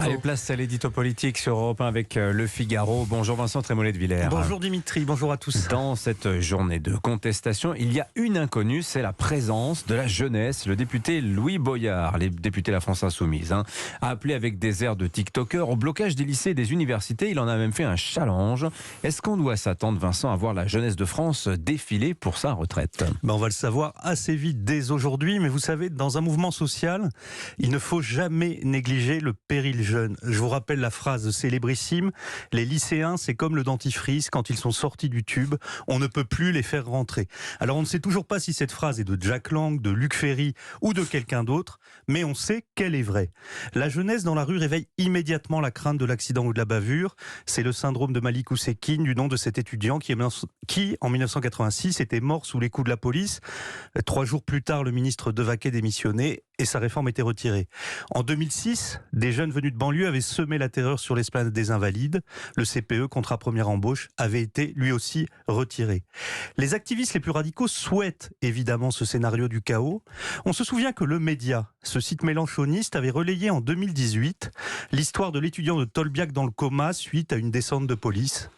Allez, place à l'édito politique sur Europe 1 avec Le Figaro. Bonjour Vincent Trémollet de Villers. Bonjour Dimitri, bonjour à tous. Dans cette journée de contestation, il y a une inconnue, c'est la présence de la jeunesse. Le député Louis Boyard, les députés de la France Insoumise, a appelé avec des airs de TikToker au blocage des lycées et des universités. Il en a même fait un challenge. Est-ce qu'on doit s'attendre, Vincent, à voir la jeunesse de France défiler pour sa retraite ? On va le savoir assez vite dès aujourd'hui, mais vous savez, dans un mouvement social, il ne faut jamais négliger le péril jeune. Je vous rappelle la phrase célébrissime, les lycéens, c'est comme le dentifrice, quand ils sont sortis du tube, on ne peut plus les faire rentrer. Alors on ne sait toujours pas si cette phrase est de Jack Lang, de Luc Ferry ou de quelqu'un d'autre, mais on sait qu'elle est vraie. La jeunesse dans la rue réveille immédiatement la crainte de l'accident ou de la bavure. C'est le syndrome de Malik Oussekine, du nom de cet étudiant qui, en 1986, était mort sous les coups de la police. 3 jours plus tard, le ministre Devaquet démissionnait et sa réforme était retirée. En 2006, des jeunes venus de banlieue avaient semé la terreur sur l'esplanade des Invalides. Le CPE, contrat première embauche, avait été lui aussi retiré. Les activistes les plus radicaux souhaitent évidemment ce scénario du chaos. On se souvient que Le Média, ce site mélanchoniste, avait relayé en 2018 l'histoire de l'étudiant de Tolbiac dans le coma suite à une descente de police.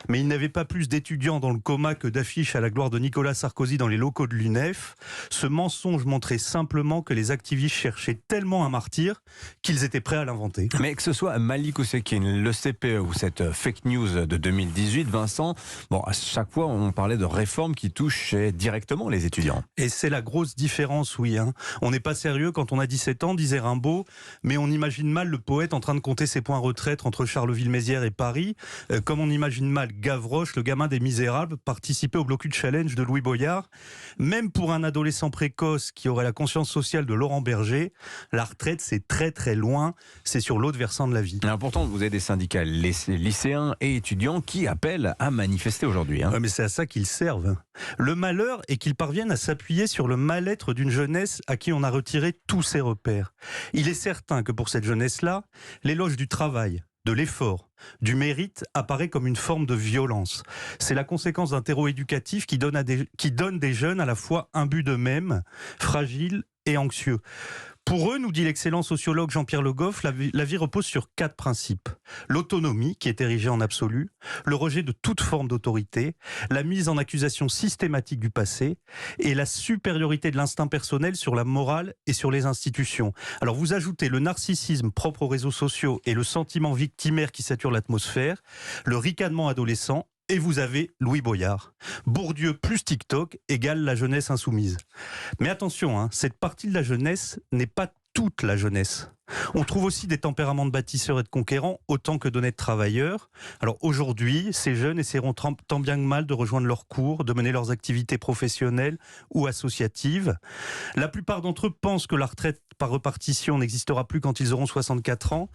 Mais il n'avait pas plus d'étudiants dans le coma que d'affiches à la gloire de Nicolas Sarkozy dans les locaux de l'UNEF. Ce mensonge montrait simplement que les activistes cherchaient tellement un martyr qu'ils étaient prêts à l'inventer. Mais que ce soit Malik Oussekine, le CPE ou cette fake news de 2018, Vincent, à chaque fois on parlait de réformes qui touchaient directement les étudiants. Et c'est la grosse différence, oui. On n'est pas sérieux quand on a 17 ans, disait Rimbaud, mais on imagine mal le poète en train de compter ses points retraite entre Charleville-Mézières et Paris, comme on imagine mal Gavroche, le gamin des Misérables, participer au blocus challenge de Louis Boyard. Même pour un adolescent précoce qui aurait la conscience sociale de Laurent Berger, la retraite c'est très très loin, c'est sur l'autre versant de la vie. Alors pourtant vous avez des syndicats lycéens et étudiants qui appellent à manifester aujourd'hui. Ouais, mais c'est à ça qu'ils servent. Le malheur est qu'ils parviennent à s'appuyer sur le mal-être d'une jeunesse à qui on a retiré tous ses repères. Il est certain que pour cette jeunesse-là, l'éloge du travail, de l'effort, du mérite apparaît comme une forme de violence. C'est la conséquence d'un terreau éducatif qui donne des jeunes à la fois imbus d'eux-mêmes, fragiles et anxieux. Pour eux, nous dit l'excellent sociologue Jean-Pierre Le Goff, la vie repose sur 4 principes. L'autonomie, qui est érigée en absolu, le rejet de toute forme d'autorité, la mise en accusation systématique du passé et la supériorité de l'instinct personnel sur la morale et sur les institutions. Alors vous ajoutez le narcissisme propre aux réseaux sociaux et le sentiment victimaire qui sature l'atmosphère, le ricanement adolescent, et vous avez Louis Boyard. Bourdieu plus TikTok égale la jeunesse insoumise. Mais attention, cette partie de la jeunesse n'est pas toute la jeunesse. On trouve aussi des tempéraments de bâtisseurs et de conquérants autant que d'honnêtes travailleurs. Alors aujourd'hui, ces jeunes essaieront tant bien que mal de rejoindre leurs cours, de mener leurs activités professionnelles ou associatives. La plupart d'entre eux pensent que la retraite par repartition n'existera plus quand ils auront 64 ans,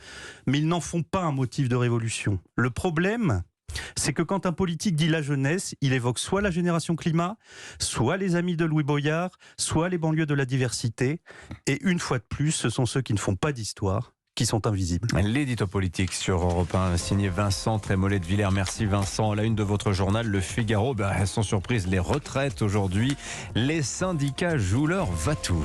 mais ils n'en font pas un motif de révolution. Le problème, c'est que quand un politique dit la jeunesse, il évoque soit la génération climat, soit les amis de Louis Boyard, soit les banlieues de la diversité. Et une fois de plus, ce sont ceux qui ne font pas d'histoire qui sont invisibles. L'édito politique sur Europe 1, signé Vincent Trémollet de Villers. Merci Vincent. À la une de votre journal, Le Figaro, sans surprise, les retraites aujourd'hui. Les syndicats jouent leur va-tout.